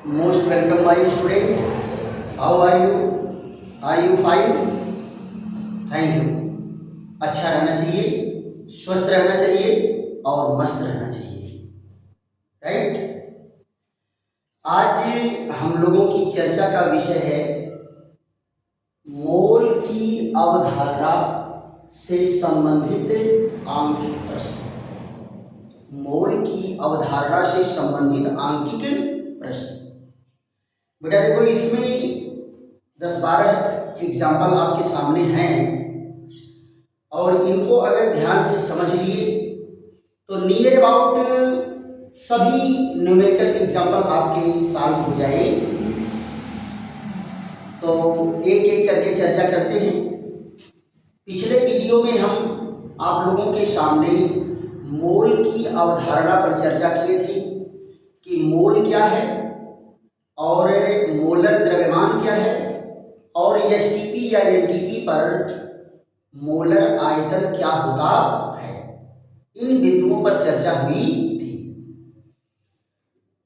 Most welcome my student. How are you? Are you fine? Thank you. अच्छा रहना चाहिए, स्वस्थ रहना चाहिए और मस्त रहना चाहिए, राइट। आज हम लोगों की चर्चा का विषय है मोल की अवधारणा से संबंधित आंकिक प्रश्न। मोल की अवधारणा से संबंधित आंकिक प्रश्न। बेटा देखो, इसमें 10-12 एग्जाम्पल आपके सामने हैं और इनको अगर ध्यान से समझ लिए तो नियर अबाउट सभी न्यूमेरिकल एग्जाम्पल आपके सॉल्व हो जाए। तो एक एक करके चर्चा करते हैं। पिछले वीडियो में हम आप लोगों के सामने मोल की अवधारणा पर चर्चा किए थे कि मोल क्या है और मोलर द्रव्यमान क्या है और एसटीपी या एमटीपी पर मोलर आयतन क्या होता है। इन बिंदुओं पर चर्चा हुई थी।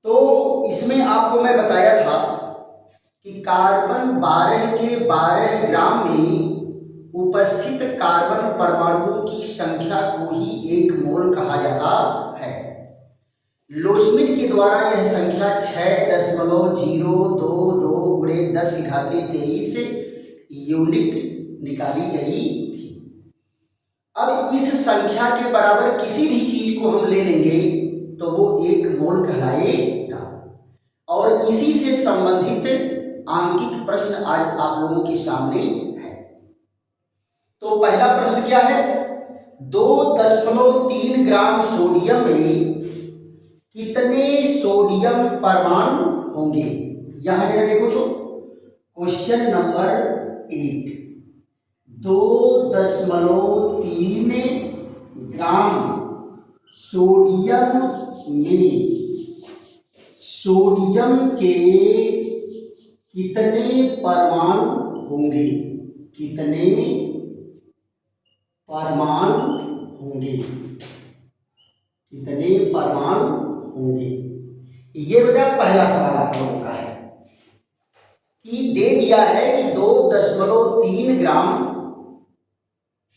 तो इसमें आपको मैं बताया था कि कार्बन 12 के 12 ग्राम में उपस्थित कार्बन परमाणुओं की संख्या को ही एक मोल कहा जाता है। लोस्मिट के द्वारा यह संख्या 6.022 × 10⁻23 यूनिट निकाली गई थी। अब इस संख्या के बराबर किसी भी चीज को हम ले लेंगे तो वो एक मोल कहलाएगा। और इसी से संबंधित आंकिक प्रश्न आज आप लोगों के सामने है। तो पहला प्रश्न क्या है? 2.3 ग्राम सोडियम में कितने सोडियम परमाणु होंगे? यहां जरा देखो तो क्वेश्चन नंबर 1, 2.3 ग्राम सोडियम में सोडियम के कितने परमाणु होंगे? कितने परमाणु होंगे? कितने परमाणु होंगे? ये बेटा पहला सवाल आप लोगों का है कि दे दिया है कि 2.3 ग्राम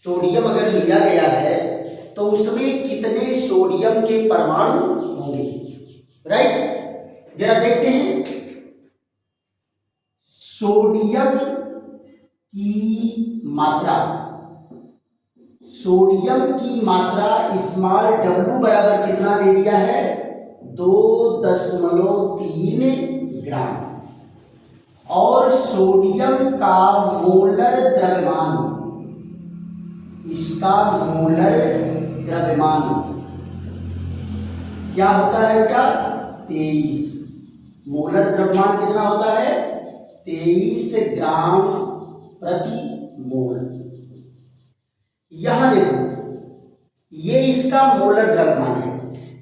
सोडियम अगर लिया गया है तो उसमें कितने सोडियम के परमाणु होंगे, राइट। जरा देखते हैं। सोडियम की मात्रा, सोडियम की मात्रा स्मॉल w बराबर कितना दे दिया है? 2.3 ग्राम। और सोडियम का मोलर द्रव्यमान, इसका मोलर द्रव्यमान क्या होता है बेटा? 23। मोलर द्रव्यमान कितना होता है? 23 ग्राम प्रति मोल। यहां देखो, ये इसका मोलर द्रव्यमान है।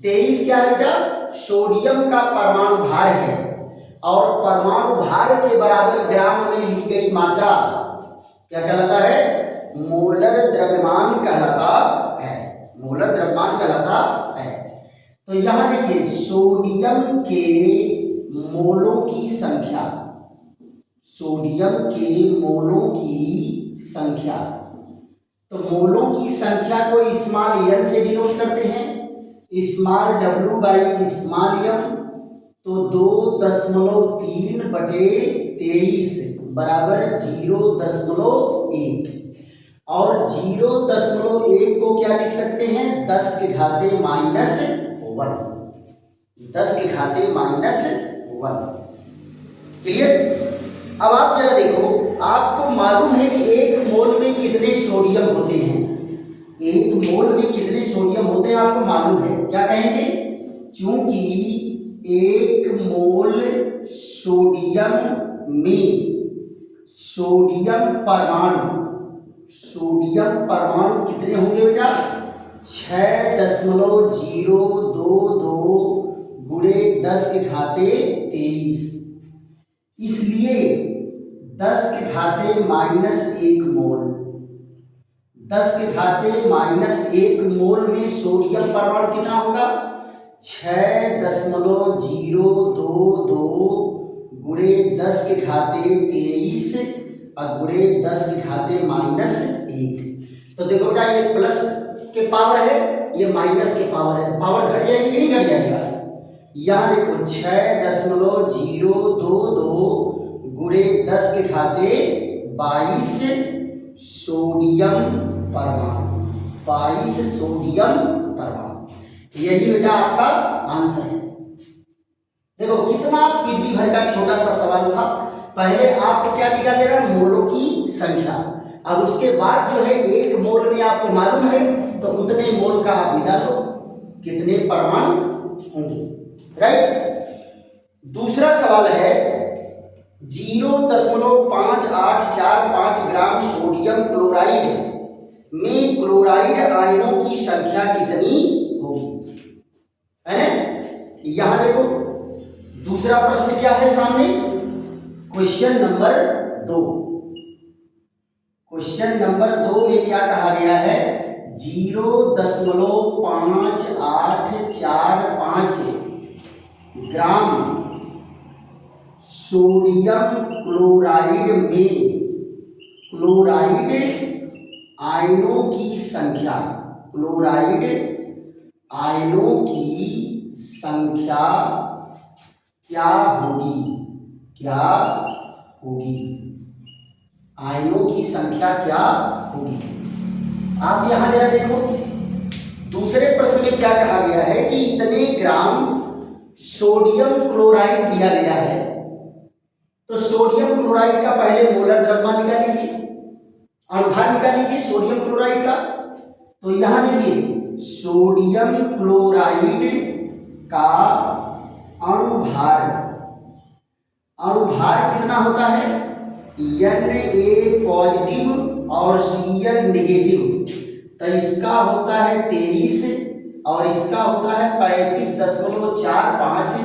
23 क्या है बेटा? सोडियम का परमाणु भार है और परमाणु भार के बराबर ग्राम में ली गई मात्रा क्या कहलाता है? मोलर द्रव्यमान कहलाता है। मोलर द्रव्यमान कहलाता है। तो यहां देखिए, सोडियम के मोलों की संख्या, सोडियम के मोलों की संख्या, तो मोलों की संख्या को स्मॉल n से डिनोट करते हैं, small w by small m। तो 2.3/23 बराबर 0.1 और 0.1 को क्या लिख सकते हैं? 10⁻⁻1। 10⁻⁻1। क्लियर? अब आप जरा देखो, आपको मालूम है कि एक मोल में कितने सोडियम होते हैं? एक मोल में कितने सोडियम होते हैं आपको मालूम है। क्या कहेंगे? चूंकि एक मोल सोडियम में सोडियम परमाणु कितने होंगे बेटा? 6.022 × 10⁻23। इसलिए 10⁻⁻1 मोल, 10⁻⁻1 मोल में सोडियम परमाणु कितना होगा? 6.022 गुणे 10 के घाते 23 और गुणे 10 के घाते -1। तो देखो बेटा ये प्लस के पावर है, ये माइनस के पावर है, तो पावर घट जाएगी कि नहीं घट जाएगा। यहाँ देखो 6.022 गुणे 10 के घाते 22 सोडियम परमाणु, 22 सोडियम परमाणु। यही बेटा आपका आंसर है। देखो कितना पीटी भर का छोटा सा सवाल था। पहले आपको क्या निकाल लेना, मोलों की संख्या, अब उसके बाद जो है एक मोल में आपको मालूम है तो उतने मोल का आप निकाल लो कितने परमाणु होंगे, राइट। दूसरा सवाल है 0.5845 ग्राम सोडियम क्लोराइड में क्लोराइड आयनों की संख्या कितनी होगी, है ना। यहां देखो दूसरा प्रश्न क्या है सामने, क्वेश्चन नंबर 2। क्वेश्चन नंबर 2 में क्या कहा गया है, 0.5845 ग्राम सोडियम क्लोराइड में क्लोराइड आयनों की संख्या, क्लोराइड आयनों की संख्या क्या होगी, क्या होगी, आयनों की संख्या क्या होगी। आप यहां जरा देखो दूसरे प्रश्न में क्या कहा गया है कि इतने ग्राम सोडियम क्लोराइड दिया गया है, तो सोडियम क्लोराइड का पहले मोलर द्रव्यमान निकाल लीजिए, अणुभार निकाल लीजिए सोडियम क्लोराइड का। तो यहां देखिए सोडियम क्लोराइड का अणुभार, अणुभार कितना होता है, Na पॉजिटिव और Cl नेगेटिव। तो इसका होता है 23 और इसका होता है 35.45,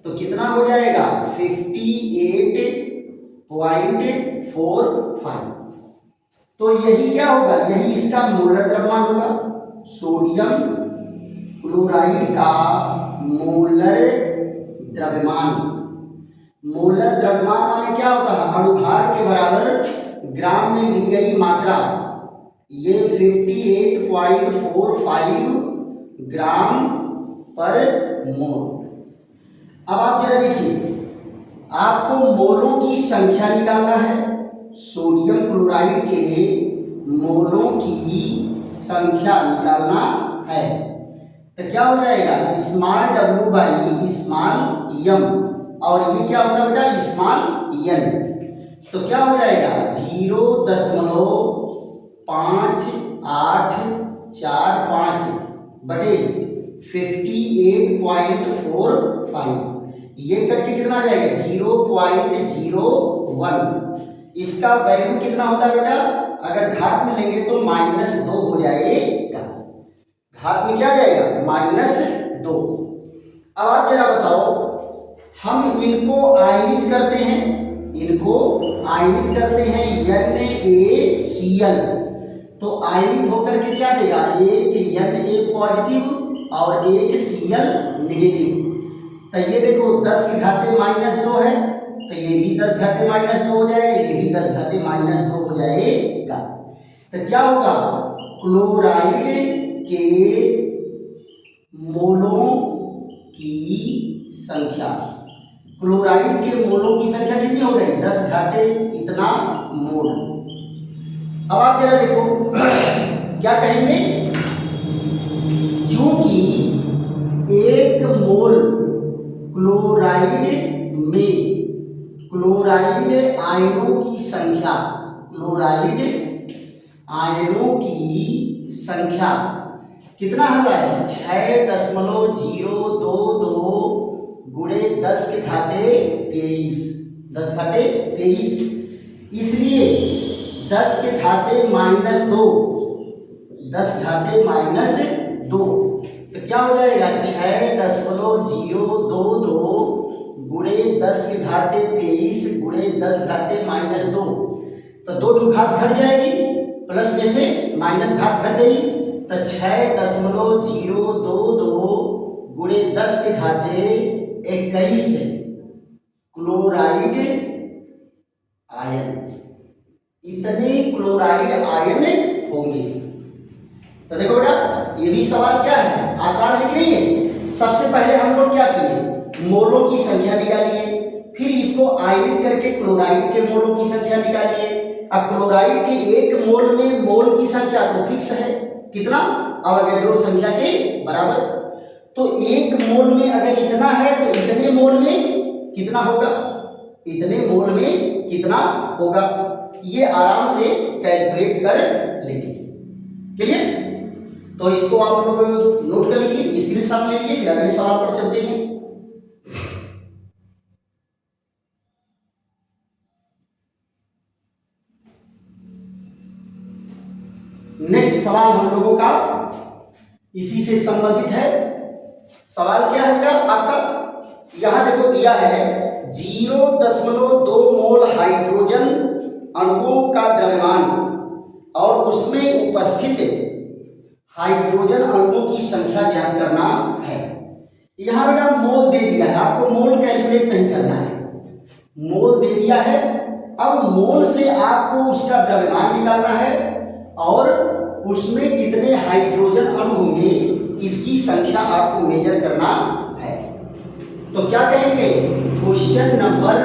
तो कितना हो जाएगा 58.45। तो यही क्या होगा, यही इसका मोलर द्रव्यमान होगा, सोडियम क्लोराइड का मोलर द्रव्यमान। मोलर द्रव्यमान माने क्या होता है, अणुभार के बराबर ग्राम में ली गई मात्रा, ये 58.45 ग्राम पर मोल। अब आप जरा देखिए, आपको मोलों की संख्या निकालना है, सोडियम क्लोराइड के मोलों की संख्या निकालना है। तो क्या हो जाएगा, small w by small m, और ये क्या होता है बेटा स्मॉल n। तो क्या हो जाएगा 0.5845 बटे 58.45, ये कट के कितना आ जाएगा 0.01। इसका वैल्यू कितना होता है बेटा, अगर घात में लेंगे तो -2 हो जाएगा, घात में क्या जाएगा -2। अब आप जरा बताओ, हम इनको आयनित करते हैं, इनको आयनित करते हैं NaCl, तो आयनित होकर के क्या देगा, एक Na पॉजिटिव और एक Cl नेगेटिव। तो ये देखो 10 के घाते -2 है, तो ये भी 10 घाते -2 हो जाएगा, ये भी 10 घाते -2 हो जाएगा। तो क्या होगा, क्लोराइड के मोलों की संख्या, क्लोराइड के मोलों की संख्या कितनी हो गई 10 घाते इतना मोल। अब आप जरा देखो क्या कहेंगे, चूंकि 1 मोल क्लोराइड में क्लोराइड आयनों की संख्या, क्लोराइड आयनों की संख्या कितना होगा है 6.022 गुणे 10 के घाते 23, 10 घाते 23, इसलिए 10 के घाते -2, 10 घाते -2, तो क्या हो जाएगा 6.022 गुणे 10 के घाते 23 गुणे 10 घाते -2, तो 2 घात घट जाएगी, प्लस में से माइनस घात घट गई, तो 6.022 गुणे 10 के घाते 21 क्लोराइड आयन, इतने क्लोराइड आयन होंगे। तो देखो बेटा ये भी सवाल क्या है, आसान है कि नहीं है। सबसे पहले हम लोग क्या किए, मोलों की संख्या निकालिए, फिर इसको आयनित करके क्लोराइड के मोलों की संख्या निकालिए। अब क्लोराइड के एक मोल में मोल की संख्या तो फिक्स है, कितना, अवोगाड्रो संख्या के बराबर। तो एक मोल में अगर इतना है तो इतने मोल में कितना होगा, इतने मोल में कितना होगा, ये आराम से कैलकुलेट कर लेंगे। क्लियर? तो इसको आप लोग नोट कर लीजिए, स्क्रीनशॉट ले लीजिए, फिर अगले सवाल पर चलते हैं। नेक्स्ट सवाल हम लोगों का इसी से संबंधित है। सवाल क्या है बेटा आपका, यहां देखो दिया है 0.2 मोल हाइड्रोजन अणुओं का द्रव्यमान और उसमें उपस्थित हाइड्रोजन अणुओं की संख्या ज्ञात करना है। यहां बेटा मोल दे दिया है, आपको मोल कैलकुलेट नहीं करना है, मोल दे दिया है। अब मोल से आपको उसका द्रव्यमान निकालना है और उसमें कितने हाइड्रोजन अणु होंगे इसकी संख्या आपको मेजर करना है। तो क्या कहेंगे, क्वेश्चन नंबर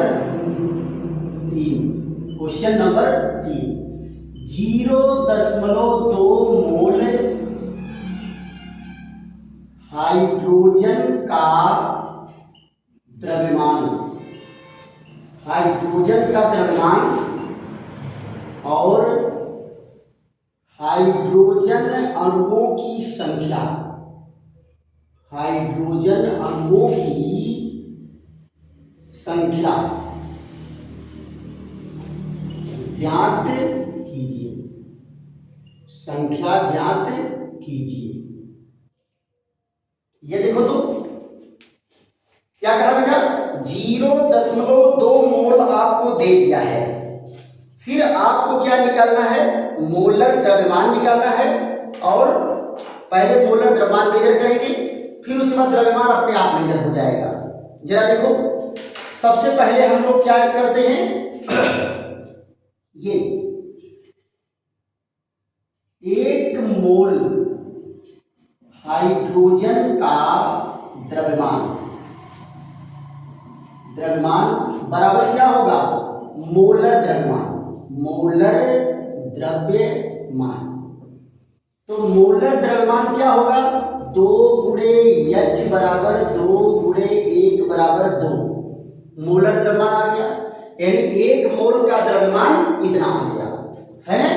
3, क्वेश्चन नंबर 3, 0.2 मोल हाइड्रोजन का द्रव्यमान, हाइड्रोजन का द्रव्यमान और हाइड्रोजन अणुओं की संख्या, हाइड्रोजन अणुओं की संख्या ज्ञात कीजिए, संख्या ज्ञात कीजिए। ये देखो तो क्या कहा बेटा, 0.2 मोल आपको दे दिया है, फिर आपको क्या निकालना है, मोलर द्रव्यमान निकालना है। और पहले मोलर द्रव्यमान मेजर करेंगे, फिर उसके बाद द्रव्यमान अपने आप मेजर हो जाएगा। जरा देखो सबसे पहले हम लोग क्या करते हैं, ये 1 मोल हाइड्रोजन का द्रव्यमान, द्रव्यमान बराबर क्या होगा, मोलर द्रव्यमान, मोलर द्रव्यमान। तो मोलर द्रव्यमान क्या होगा, 2 गुणे H बराबर 2 गुणे 1 बराबर 2, मोलर द्रव्यमान आ गया। यानी 1 मोल का द्रव्यमान इतना आ गया है ना।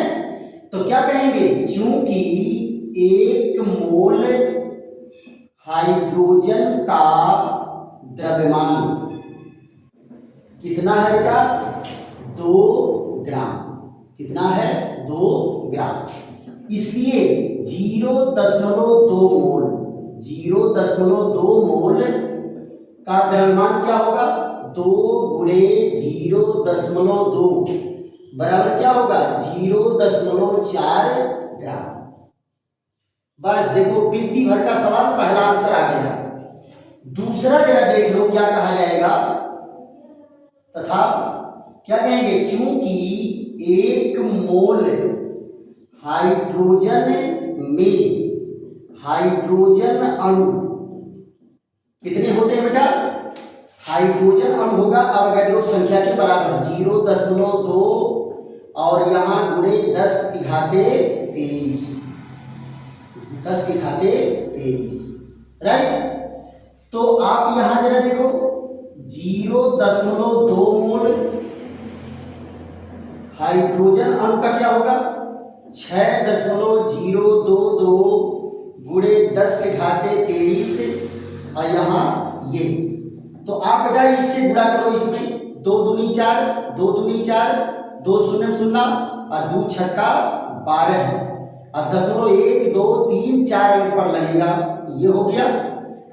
तो क्या कहेंगे, चूंकि 1 मोल हाइड्रोजन का द्रव्यमान कितना है बेटा, 2 ग्राम, कितना है, 2 ग्राम, इसलिए 0.2 मोल, 0.2 मोल का द्रव्यमान क्या होगा, 2 गुणे 0.2 बराबर क्या होगा, 0.4 ग्राम। बस देखो बिंदी भर का सवाल, पहला आंसर आ गया। दूसरा जरा देख लो क्या कहा जाएगा, तथा क्या कहेंगे, चूंकि 1 मोल हाइड्रोजन में हाइड्रोजन अणु कितने होते हैं बेटा, हाइड्रोजन अणु होगा अवोगाड्रो संख्या के बराबर 0.2 और यहां गुणे 10 की घाते 23, 10 की घाते 23, राइट। तो आप यहां जरा देखो 0.2 मोल हाइड्रोजन अणु का क्या होगा, 6.022 गुणे 10 के घाते 23 और यहाँ ये। तो आप बेटा इससे गुणा करो, इसमें 2 दूनी 4, 2 दूनी 4, 2 शून्य शून्य और 2 छक्का 12 और 0.1 2 3 4 अंक पर लगेगा, ये हो गया।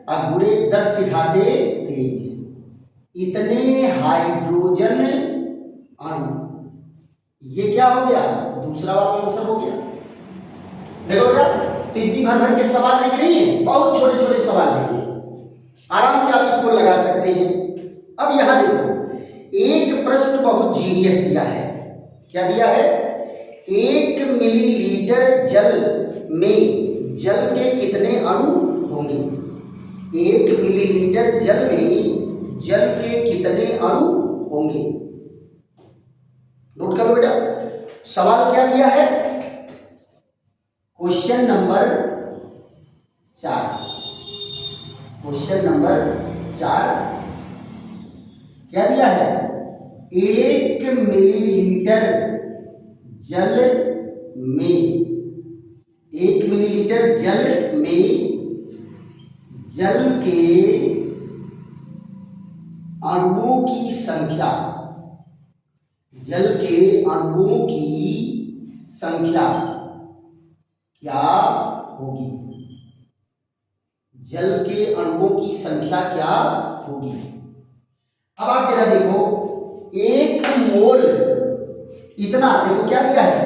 और गुणे 10 के घाते 23, इतने हाइड्रोजन अणु, ये क्या हो गया, दूसरा वाला आंसर हो गया। देखो बेटा तिद्दी भर भर के सवाल है कि नहीं है, बहुत छोटे छोटे सवाल है ये, क्या दिया है? 1 मिलीलीटर जल में जल के कितने अणु होंगे? 1 मिलीलीटर जल में जल के कितने अणु होंगे? नोट करो बेटा, सवाल क्या दिया है? क्वेश्चन नंबर 4, क्वेश्चन नंबर 4 क्या दिया है? 1 मिलीलीटर जल में 1 मिलीलीटर जल में जल के अणुओं की संख्या, जल के अणुओं की संख्या क्या होगी? जल के अणुओं की संख्या क्या होगी? अब आप जरा देखो, 1 मोल इतना, देखो क्या दिया है?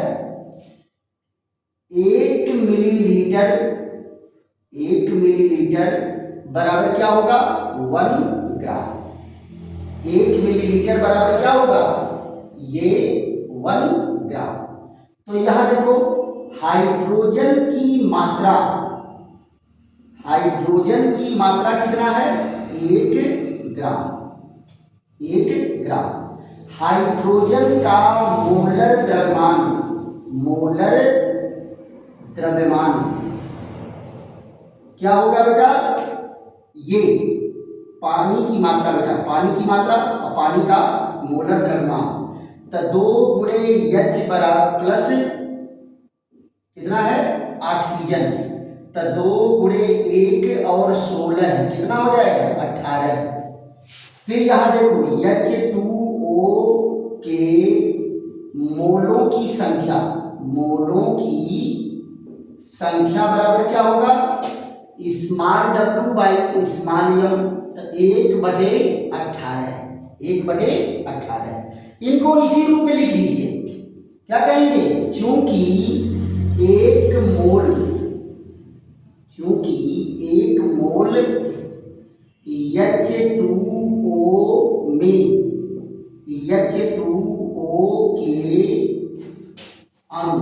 1 मिलीलीटर, 1 मिलीलीटर बराबर क्या होगा? 1 ग्राम। 1 मिलीलीटर बराबर क्या होगा? ये 1 ग्राम। तो यहां देखो, हाइड्रोजन की मात्रा, हाइड्रोजन की मात्रा कितना है? 1 ग्राम, 1 ग्राम। हाइड्रोजन का मोलर द्रव्यमान, मोलर द्रव्यमान क्या होगा बेटा? ये पानी की मात्रा बेटा, पानी की मात्रा और पानी का मोलर द्रव्यमान। तो 2 गुणे H बराबर प्लस कितना है? ऑक्सीजन। तो 2 गुणे 1 और 16 कितना हो जाएगा? 18। फिर यहां देखो, H2O के मोलों की संख्या, मोलों की संख्या बराबर क्या होगा? Small w by small m। तो 1/18, 1/18। इनको इसी रूप में लिख दीजिए। क्या कहेंगे? चूंकि 1 मोल, चूंकि 1 मोल H2O में, H2O के अणु